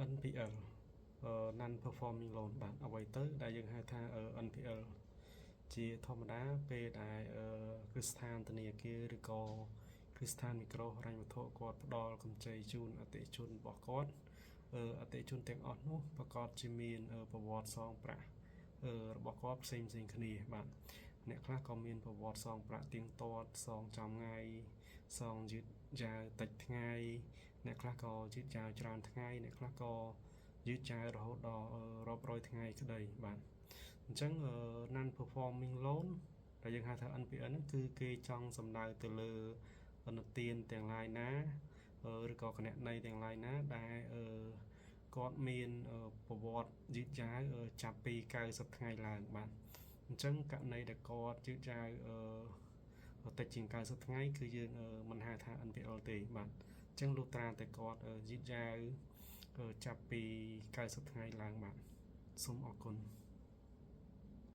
NPL non performing loan បាទអ្វីទៅដែលយើងហៅថា NPL ជាធម្មតាពេលដែលគ្រឹះស្ថានធនាគារឬក៏គ្រឹះស្ថានមីក្រូហិរញ្ញវត្ថុគាត់ផ្ដល់កម្ចីជូនអតិថិជនរបស់គាត់អតិថិជនទាំងអស់នោះប្រកបជាមានប្រវត្តិសងប្រាក់របស់គាត់ផ្សេងគ្នាបាទអ្នកខ្លះក៏មានប្រវត្តិសងប្រាក់ទៀងទាត់សងចំថ្ងៃសងយឺតយ៉ាវតិចថ្ងៃអ្នកខ្លះក៏យឺតយ៉ាវច្រើនថ្ងៃអ្នកខ្លះក៏យឺតយ៉ាវរហូតដល់រាប់រយថ្ងៃក្តីបាទអញ្ចឹង non performing loan ដែលយើងហៅថា NPL ហ្នឹងគឺគេចង់សំដៅទៅលើអនុទានទាំងឡាយណាឬក៏គណនីទាំងឡាយណាដែលគាត់មានប្រវត្តិយឺតយ៉ាវចាប់ពី90ថ្ងៃឡើងបាទអញ្ចឹងករណីដែលគាត់យឺតយ៉ាវតិចជាង90ថ្ងៃគឺយើងមិនហៅថា NPL ទេបាទអញ្ចឹងលុះត្រាតែគាត់យឺតយ៉ាវចាប់ពី90ថ្ងៃឡើងបាទសូមអរគុណ